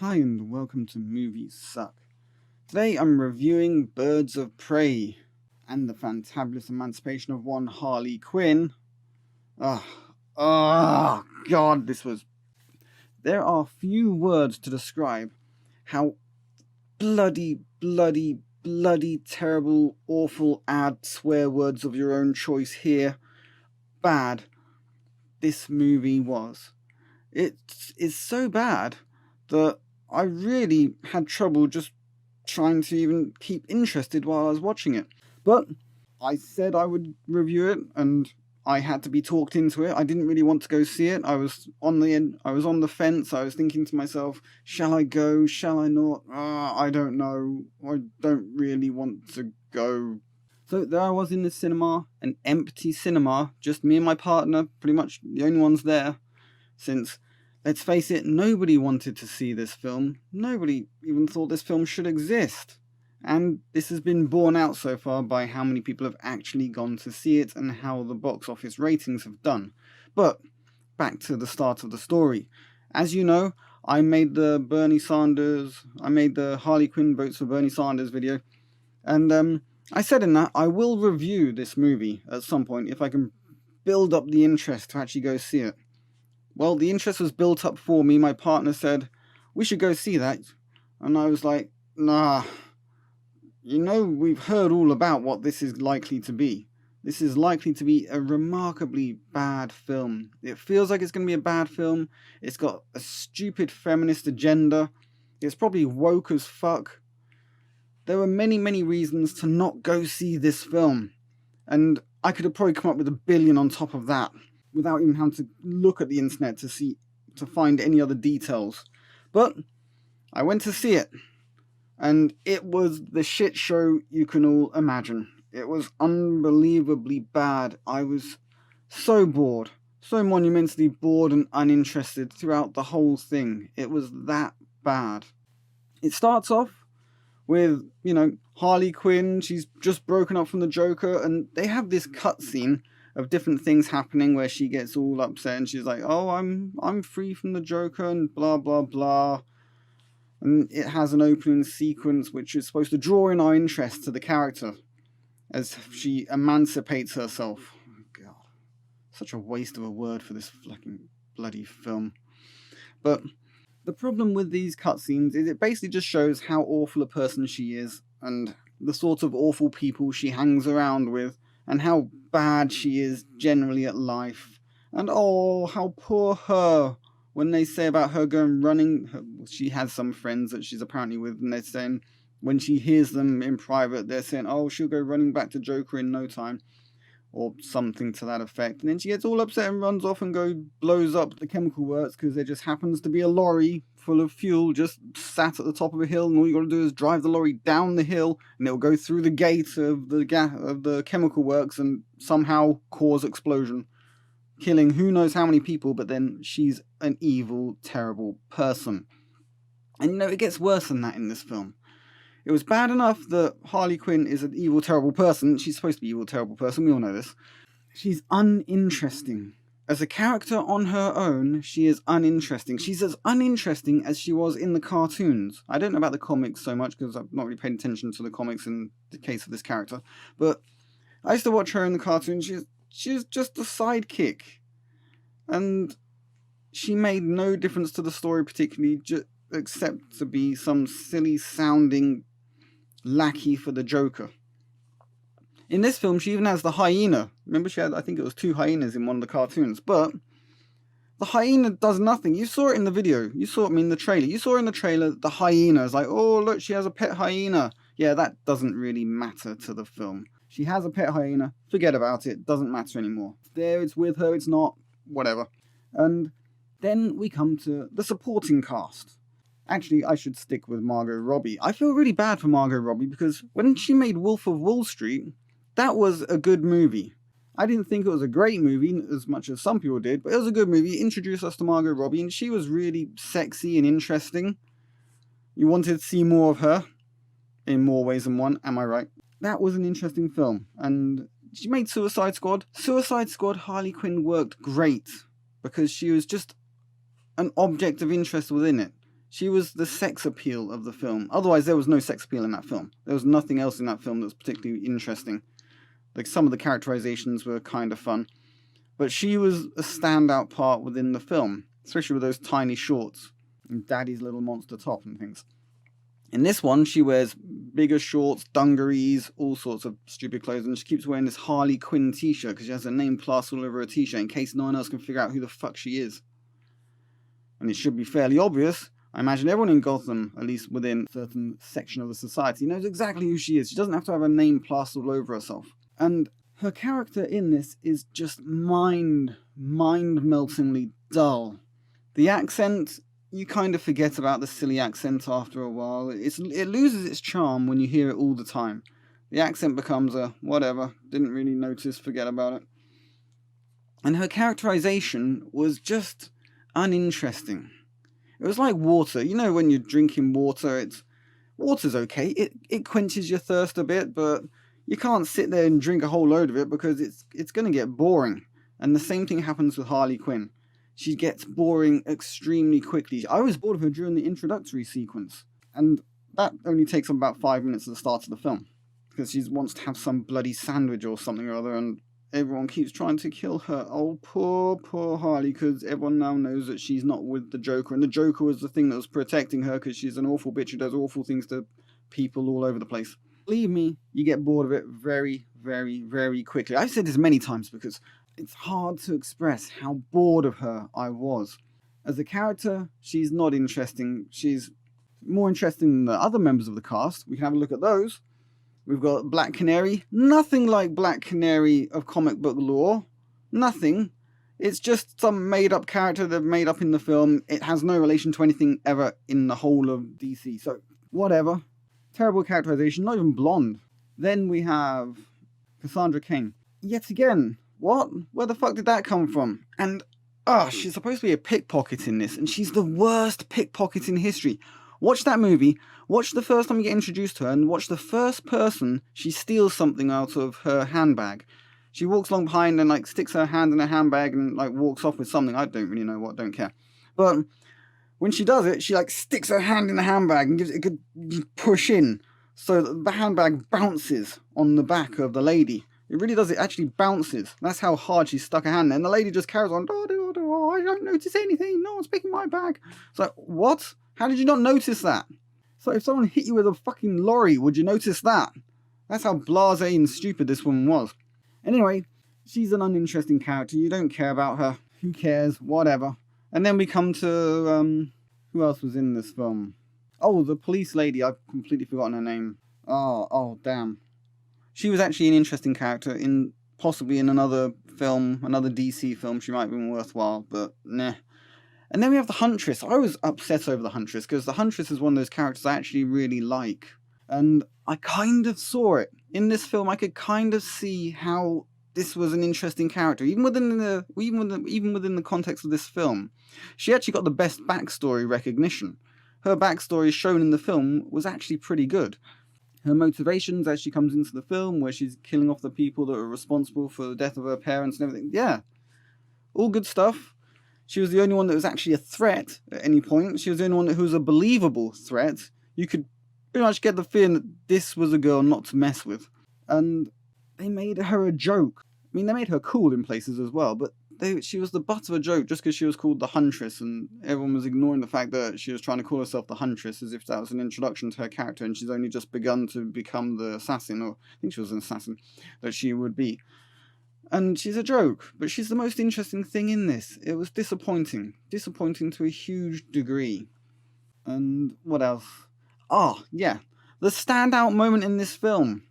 Hi and welcome to Movies Suck. Today I'm reviewing Birds of Prey and the fantabulous emancipation of one Harley Quinn. God, this was... There are few words to describe how bloody terrible, awful, add swear words of your own choice here, bad this movie was. It is so bad that I really had trouble just trying to even keep interested while I was watching it. But I said I would review it, and I had to be talked into it. I didn't really want to go see it. I was on the fence. I was thinking to myself, shall I go? Shall I not? I don't know. I don't really want to go. So there I was in the cinema, an empty cinema, just me and my partner, pretty much the only ones there, since, let's face it, nobody wanted to see this film. Nobody even thought this film should exist. And this has been borne out so far by how many people have actually gone to see it and how the box office ratings have done. But back to the start of the story. As you know, I made the Harley Quinn votes for Bernie Sanders video. And I said in that, I will review this movie at some point if I can build up the interest to actually go see it. Well, the interest was built up for me. My partner said, we should go see that. And I was like, nah. We've heard all about what this is likely to be. This is likely to be a remarkably bad film. It feels like it's going to be a bad film. It's got a stupid feminist agenda. It's probably woke as fuck. There were many reasons to not go see this film. And I could have probably come up with 1 billion on top of that, without even having to look at the internet to find any other details. But I went to see it, and it was the shit show you can all imagine. It was unbelievably bad. I was so bored, so monumentally bored and uninterested throughout the whole thing. It was that bad. It starts off with, Harley Quinn. She's just broken up from the Joker, and they have this cutscene of different things happening where she gets all upset and she's like, oh, I'm free from the Joker and blah blah blah. And it has an opening sequence which is supposed to draw in our interest to the character as she emancipates herself. Oh, God, such a waste of a word for this fucking bloody film. But the problem with these cutscenes is it basically just shows how awful a person she is and the sort of awful people she hangs around with, and how bad she is generally at life. And oh, how poor her. When they say about her going running, she has some friends that she's apparently with, and they're saying, when she hears them in private, they're saying, oh, she'll go running back to Joker in no time, or something to that effect. And then she gets all upset and runs off and blows up the chemical works because there just happens to be a lorry full of fuel just sat at the top of a hill, and all you got to do is drive the lorry down the hill and it'll go through the gate of the chemical works and somehow cause explosion, killing who knows how many people. But then she's an evil, terrible person. And it gets worse than that in this film. It was bad enough that Harley Quinn is an evil, terrible person. She's supposed to be an evil, terrible person. We all know this. She's uninteresting. As a character on her own, she is uninteresting. She's as uninteresting as she was in the cartoons. I don't know about the comics so much because I've not really paid attention to the comics in the case of this character. But I used to watch her in the cartoons. She's just a sidekick. And she made no difference to the story particularly, except to be some silly sounding lackey for the Joker. In this film, she even has the hyena. Remember, she had, I think it was 2 hyenas in one of the cartoons. But the hyena does nothing. You saw it in the video. You saw it in the trailer. You saw in the trailer the hyena is like, oh, look, she has a pet hyena. Yeah, that doesn't really matter to the film. She has a pet hyena. Forget about it. Doesn't matter anymore. It's there, it's with her, it's not. Whatever. And then we come to the supporting cast. Actually, I should stick with Margot Robbie. I feel really bad for Margot Robbie because when she made Wolf of Wall Street, that was a good movie. I didn't think it was a great movie as much as some people did, but it was a good movie. It introduced us to Margot Robbie, and she was really sexy and interesting. You wanted to see more of her in more ways than one, am I right? That was an interesting film. And she made Suicide Squad. Suicide Squad, Harley Quinn worked great because she was just an object of interest within it. She was the sex appeal of the film. Otherwise, there was no sex appeal in that film. There was nothing else in that film that was particularly interesting. Like, some of the characterizations were kind of fun. But she was a standout part within the film, especially with those tiny shorts and Daddy's little monster top and things. In this one, she wears bigger shorts, dungarees, all sorts of stupid clothes, and she keeps wearing this Harley Quinn t-shirt because she has her name plastered all over her t-shirt in case no one else can figure out who the fuck she is. And it should be fairly obvious. I imagine everyone in Gotham, at least within a certain section of the society, knows exactly who she is. She doesn't have to have her name plastered all over herself. And her character in this is just mind-meltingly dull. The accent, you kind of forget about the silly accent after a while. It loses its charm when you hear it all the time. The accent becomes a whatever, didn't really notice, forget about it. And her characterization was just uninteresting. It was like water. You know, when you're drinking water, water's okay. It quenches your thirst a bit, but you can't sit there and drink a whole load of it because it's going to get boring. And the same thing happens with Harley Quinn. She gets boring extremely quickly. I was bored of her during the introductory sequence, and that only takes about 5 minutes at the start of the film because she wants to have some bloody sandwich or something or other, and everyone keeps trying to kill her. Oh, poor Harley, because everyone now knows that she's not with the Joker, and the Joker was the thing that was protecting her because she's an awful bitch who does awful things to people all over the place. Believe me, you get bored of it very, very, very quickly. I've said this many times because it's hard to express how bored of her I was. As a character, she's not interesting. She's more interesting than the other members of the cast. We can have a look at those. We've got Black Canary. Nothing like Black Canary of comic book lore. Nothing. It's just some made-up character they've made up in the film. It has no relation to anything ever in the whole of DC. So, whatever. Terrible characterization. Not even blonde. Then we have Cassandra Cain. Yet again. What? Where the fuck did that come from? And, she's supposed to be a pickpocket in this, and she's the worst pickpocket in history. Watch that movie, watch the first time you get introduced to her, and watch the first person she steals something out of her handbag. She walks along behind and, sticks her hand in her handbag and, walks off with something. I don't really know what, don't care. But when she does it, she, sticks her hand in the handbag and gives it a good push in so that the handbag bounces on the back of the lady. It really does. It actually bounces. That's how hard she stuck her hand there. And the lady just carries on. Oh, I don't notice anything. No one's picking my bag. It's like, what? How did you not notice that? So if someone hit you with a fucking lorry, would you notice that? That's how blasé and stupid this woman was. Anyway, she's an uninteresting character. You don't care about her. Who cares? Whatever. And then we come to, who else was in this film? Oh, the police lady. I've completely forgotten her name. Oh, damn. She was actually an interesting character possibly in another film, another DC film. She might have been worthwhile, but nah. And then we have the Huntress. I was upset over the Huntress because the Huntress is one of those characters I actually really like. And I kind of saw it. In this film, I could kind of see how this was an interesting character. Even within the context of this film. She actually got the best backstory recognition. Her backstory shown in the film was actually pretty good. Her motivations as she comes into the film, where she's killing off the people that are responsible for the death of her parents and everything. Yeah, all good stuff. She was the only one that was actually a threat at any point. She was the only one who was a believable threat. You could pretty much get the feeling that this was a girl not to mess with. And they made her a joke. I mean, they made her cool in places as well, but she was the butt of a joke just because she was called the Huntress, and everyone was ignoring the fact that she was trying to call herself the Huntress as if that was an introduction to her character, and she's only just begun to become the assassin, or I think she was an assassin, that she would be. And she's a joke, but she's the most interesting thing in this. It was disappointing to a huge degree. And what else? Yeah, the standout moment in this film,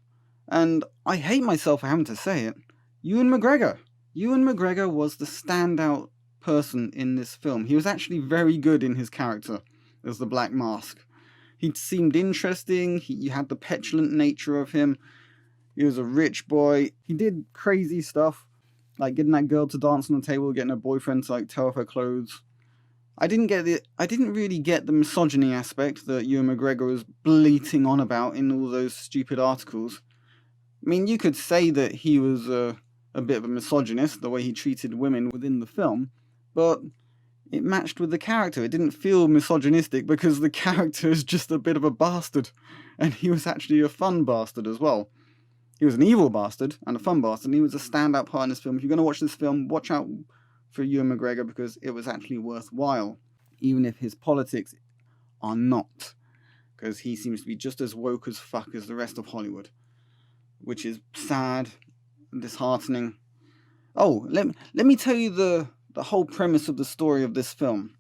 and I hate myself for having to say it, Ewan McGregor. Ewan McGregor was the standout person in this film. He was actually very good in his character as the Black Mask. He seemed interesting, you had the petulant nature of him. He was a rich boy. He did crazy stuff, like getting that girl to dance on the table, getting her boyfriend to tear off her clothes. I didn't really get the misogyny aspect that Ewan McGregor was bleating on about in all those stupid articles. I mean, you could say that he was a bit of a misogynist, the way he treated women within the film, but it matched with the character. It didn't feel misogynistic because the character is just a bit of a bastard. And he was actually a fun bastard as well. He was an evil bastard and a fun bastard, and he was a standout part in this film. If you're going to watch this film, watch out for Ewan McGregor, because it was actually worthwhile, even if his politics are not, because he seems to be just as woke as fuck as the rest of Hollywood, which is sad and disheartening. Oh, let me tell you the whole premise of the story of this film.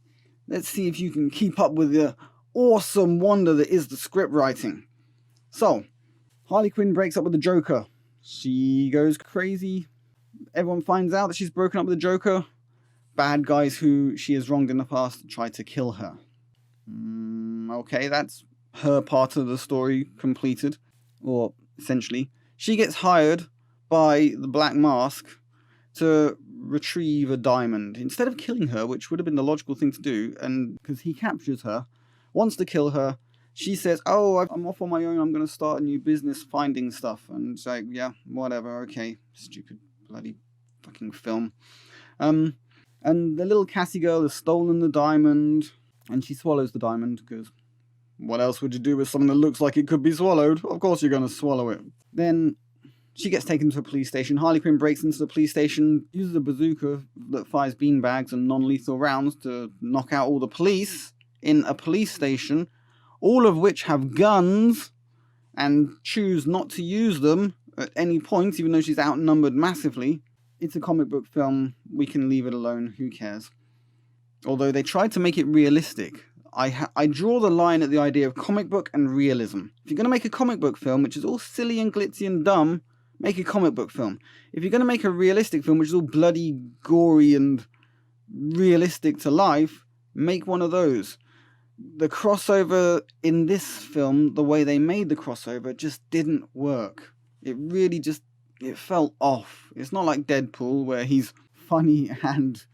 Let's see if you can keep up with the awesome wonder that is the script writing. So, Harley Quinn breaks up with the Joker. She goes crazy. Everyone finds out that she's broken up with the Joker. Bad guys who she has wronged in the past try to kill her. Okay, that's her part of the story completed. Or, essentially, she gets hired by the Black Mask to retrieve a diamond. Instead of killing her, which would have been the logical thing to do, and because he captures her, wants to kill her, she says, oh, I'm off on my own, I'm going to start a new business finding stuff. And it's like, yeah, whatever, okay. Stupid bloody fucking film. And the little Cassie girl has stolen the diamond, and she swallows the diamond, because what else would you do with something that looks like it could be swallowed? Of course you're going to swallow it. Then she gets taken to a police station. Harley Quinn breaks into the police station, uses a bazooka that fires beanbags and non-lethal rounds to knock out all the police in a police station, all of which have guns and choose not to use them at any point, even though she's outnumbered massively. It's a comic book film. We can leave it alone. Who cares? Although they tried to make it realistic. I draw the line at the idea of comic book and realism. If you're going to make a comic book film, which is all silly and glitzy and dumb, make a comic book film. If you're going to make a realistic film, which is all bloody, gory and realistic to life, make one of those. The crossover in this film, the way they made the crossover, just didn't work. It really just, it felt off. It's not like Deadpool, where he's funny and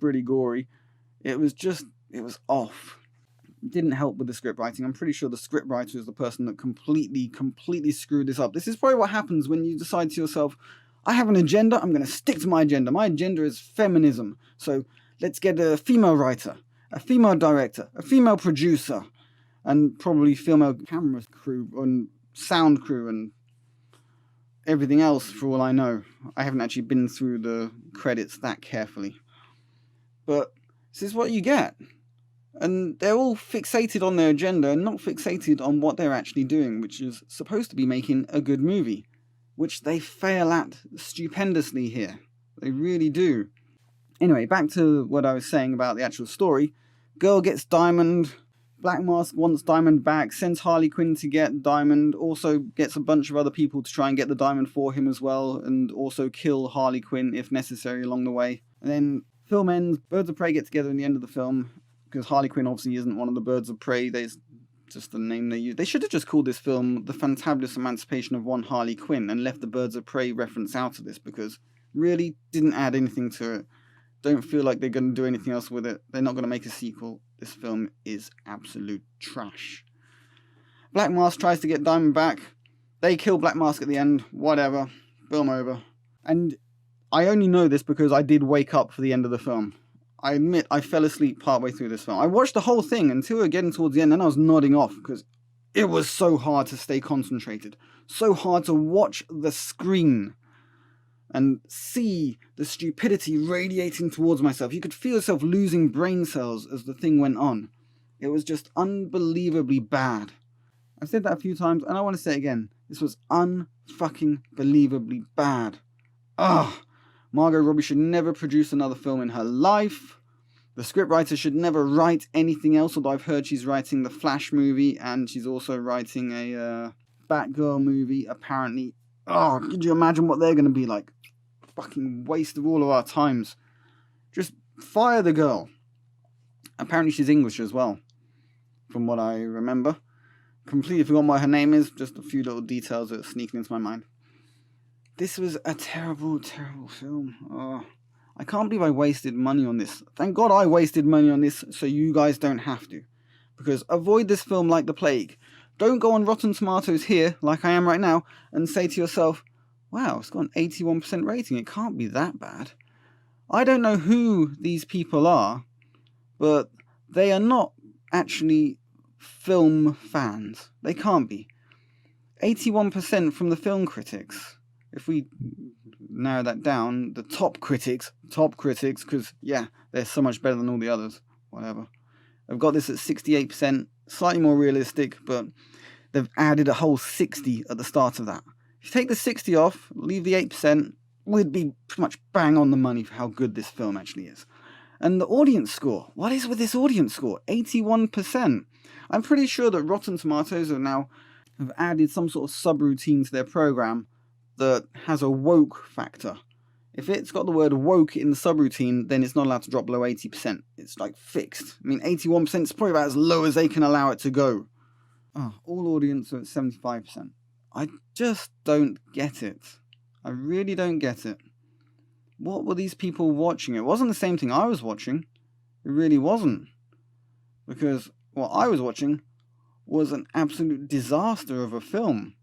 pretty gory. It was off. It didn't help with the script writing. I'm pretty sure the script writer is the person that completely screwed this up. This is probably what happens when you decide to yourself, I have an agenda, I'm going to stick to my agenda. My agenda is feminism. So let's get a female writer, a female director, a female producer, and probably female camera crew and sound crew and everything else, for all I know. I haven't actually been through the credits that carefully. But this is what you get. And they're all fixated on their agenda and not fixated on what they're actually doing, which is supposed to be making a good movie, which they fail at stupendously here. They really do. Anyway, back to what I was saying about the actual story. Girl gets Diamond, Black Mask wants Diamond back, sends Harley Quinn to get Diamond, also gets a bunch of other people to try and get the Diamond for him as well, and also kill Harley Quinn if necessary along the way. And then film ends, Birds of Prey get together in the end of the film, because Harley Quinn obviously isn't one of the Birds of Prey, there's just the name they use. They should have just called this film The Fantabulous Emancipation of One Harley Quinn and left the Birds of Prey reference out of this, because really didn't add anything to it. Don't feel like they're going to do anything else with it. They're not going to make a sequel. This film is absolute trash. Black Mask tries to get Diamond back. They kill Black Mask at the end. Whatever. Film over. And I only know this because I did wake up for the end of the film. I admit I fell asleep partway through this film. I watched the whole thing until we were getting towards the end, and I was nodding off because it was so hard to stay concentrated. So hard to watch the screen and see the stupidity radiating towards myself. You could feel yourself losing brain cells as the thing went on. It was just unbelievably bad. I've said that a few times, and I want to say it again. This was unfucking-believably bad. Ugh! Margot Robbie should never produce another film in her life. The scriptwriter should never write anything else, although I've heard she's writing the Flash movie, and she's also writing a Batgirl movie, apparently. Oh, could you imagine what they're going to be like? Fucking waste of all of our times. Just fire the girl. Apparently she's English as well, from what I remember. Completely forgot what her name is, just a few little details that are sneaking into my mind. This was a terrible, terrible film. Oh, I can't believe I wasted money on this. Thank God I wasted money on this so you guys don't have to. Because avoid this film like the plague. Don't go on Rotten Tomatoes here, like I am right now, and say to yourself, wow, it's got an 81% rating. It can't be that bad. I don't know who these people are, but they are not actually film fans. They can't be. 81% from the film critics. If we narrow that down, the top critics, because, yeah, they're so much better than all the others, whatever. I've got this at 68%, slightly more realistic, but they've added a whole 60 at the start of that. If you take the 60 off, leave the 8%, we'd be pretty much bang on the money for how good this film actually is. And the audience score, what is with this audience score? 81%. I'm pretty sure that Rotten Tomatoes have added some sort of subroutine to their program that has a woke factor. If it's got the word woke in the subroutine, then it's not allowed to drop below 80%. It's like fixed. I mean, 81% is probably about as low as they can allow it to go. All audience are at 75%. I just don't get it. I really don't get it. What were these people watching? It wasn't the same thing I was watching. It really wasn't. Because what I was watching was an absolute disaster of a film.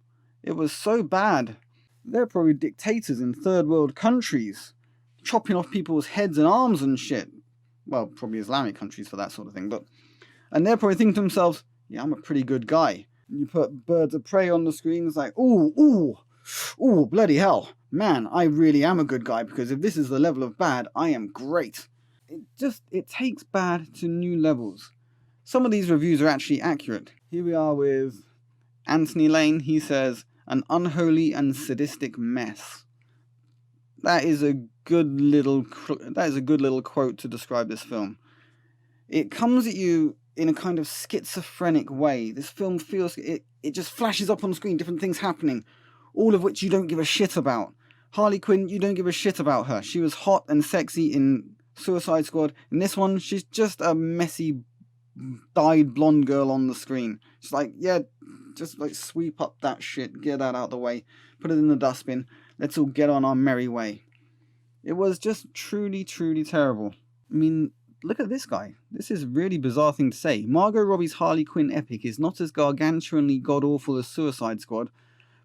It was so bad. They're probably dictators in third world countries, chopping off people's heads and arms and shit. Well, probably Islamic countries for that sort of thing. And they're probably thinking to themselves, yeah, I'm a pretty good guy. And you put Birds of Prey on the screen, it's like, ooh, bloody hell. Man, I really am a good guy, because if this is the level of bad, I am great. It takes bad to new levels. Some of these reviews are actually accurate. Here we are with Anthony Lane. He says, an unholy and sadistic mess. That is a good little quote to describe this film. It comes at you in a kind of schizophrenic way. This film feels, it just flashes up on the screen, different things happening, all of which you don't give a shit about. Harley Quinn, you don't give a shit about her. She was hot and sexy in Suicide Squad. In this one, she's just a messy, dyed blonde girl on the screen. It's like, yeah, just like sweep up that shit, get that out of the way, put it in the dustbin, let's all get on our merry way. It was just truly, truly terrible. I mean, look at this guy. This is a really bizarre thing to say. Margot Robbie's Harley Quinn epic is not as gargantuanly god-awful as Suicide Squad,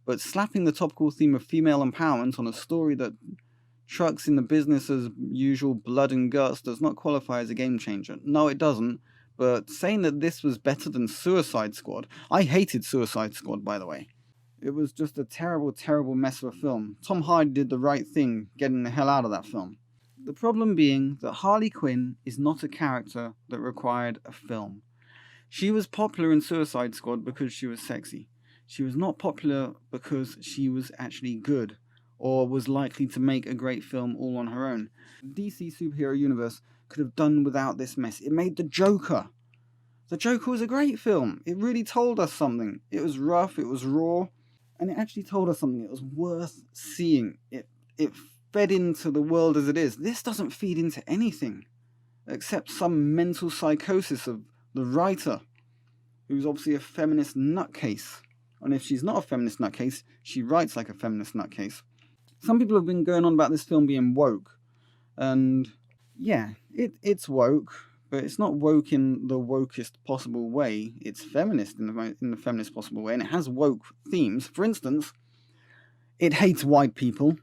but slapping the topical theme of female empowerment on a story that trucks in the business as usual blood and guts does not qualify as a game changer. No, it doesn't. But saying that this was better than Suicide Squad... I hated Suicide Squad, by the way. It was just a terrible, terrible mess of a film. Tom Hardy did the right thing, getting the hell out of that film. The problem being that Harley Quinn is not a character that required a film. She was popular in Suicide Squad because she was sexy. She was not popular because she was actually good, or was likely to make a great film all on her own. The DC superhero universe could have done without this mess. It made The Joker. The Joker was a great film. It really told us something. It was rough, it was raw, and it actually told us something. It was worth seeing. It fed into the world as it is. This doesn't feed into anything, except some mental psychosis of the writer, who's obviously a feminist nutcase. And if she's not a feminist nutcase, she writes like a feminist nutcase. Some people have been going on about this film being woke, and yeah, it's woke, but it's not woke in the wokest possible way. It's feminist in the feminist possible way, and it has woke themes. For instance, it hates white people.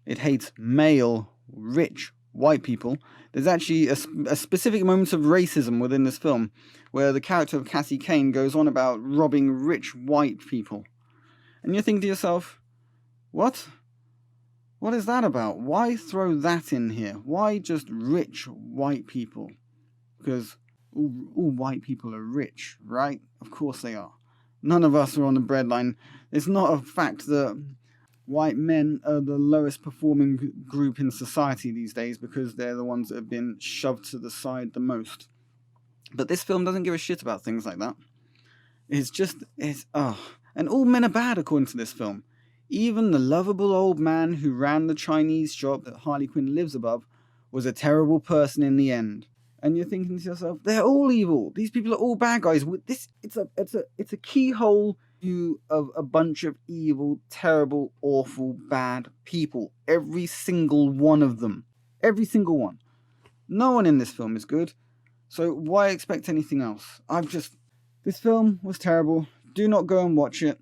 It hates male, rich, white people. There's actually a specific moment of racism within this film, where the character of Cassie Kane goes on about robbing rich white people. And you're thinking to yourself, what? What is that about? Why throw that in here? Why just rich white people? Because all white people are rich, right? Of course they are. None of us are on the breadline. It's not a fact that white men are the lowest performing group in society these days because they're the ones that have been shoved to the side the most. But this film doesn't give a shit about things like that. And all men are bad according to this film. Even the lovable old man who ran the Chinese shop that Harley Quinn lives above was a terrible person in the end. And you're thinking to yourself, they're all evil. These people are all bad guys. It's a keyhole view of a bunch of evil, terrible, awful, bad people. Every single one of them. Every single one. No one in this film is good. So why expect anything else? This film was terrible. Do not go and watch it.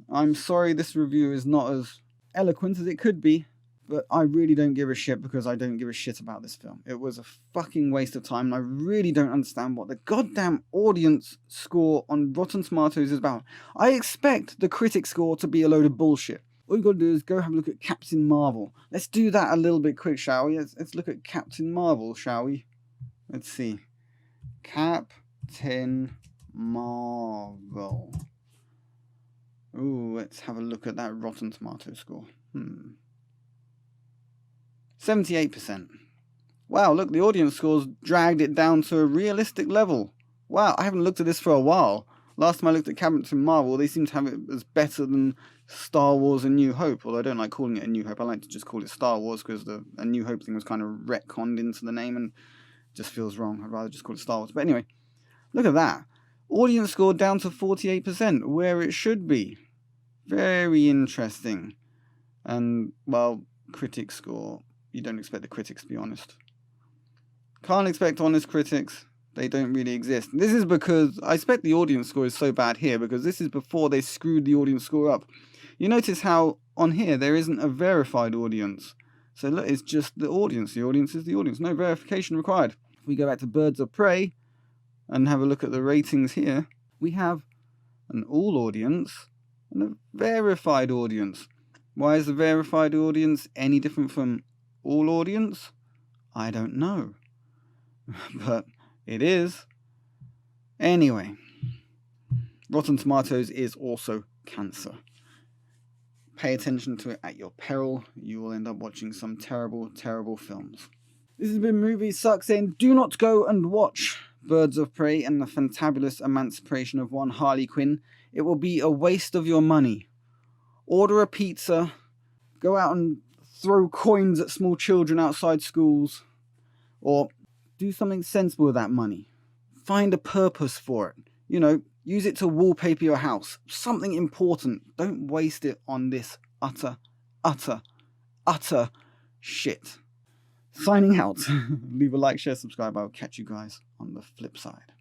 I'm sorry this review is not as eloquent as it could be, But I really don't give a shit because I don't give a shit about this film. It was a fucking waste of time, and I really don't understand what the goddamn audience score on Rotten Tomatoes is about. I expect the critic score to be a load of bullshit. All you gotta do is go have a look at Captain Marvel. Let's do that a little bit quick, shall we? Let's look at Captain Marvel, shall we? Let's see. Captain Marvel. Ooh, let's have a look at that Rotten Tomatoes score. 78%. Wow, look, the audience scores dragged it down to a realistic level. Wow, I haven't looked at this for a while. Last time I looked at Captain Marvel, they seem to have it as better than Star Wars A New Hope. Although I don't like calling it A New Hope. I like to just call it Star Wars because the A New Hope thing was kind of retconned into the name and it just feels wrong. I'd rather just call it Star Wars. But anyway, look at that. Audience score down to 48%, where it should be. Very interesting. And, well, critic score. You don't expect the critics to be honest. Can't expect honest critics. They don't really exist. This is because I expect the audience score is so bad here because this is before they screwed the audience score up. You notice how on here there isn't a verified audience. So look, it's just the audience. The audience is the audience. No verification required. If we go back to Birds of Prey and have a look at the ratings here, we have an all audience and a verified audience. Why is the verified audience any different from all audience? I don't know. But it is. Anyway, Rotten Tomatoes is also cancer. Pay attention to it at your peril. You will end up watching some terrible, terrible films. This has been Movie Suck saying do not go and watch Birds of Prey and the fantabulous emancipation of one Harley Quinn. It will be a waste of your money. Order a pizza. Go out and throw coins at small children outside schools. Or do something sensible with that money. Find a purpose for it. You know, use it to wallpaper your house. Something important. Don't waste it on this utter shit. Signing out. Leave a like, share, subscribe. I'll catch you guys on the flip side.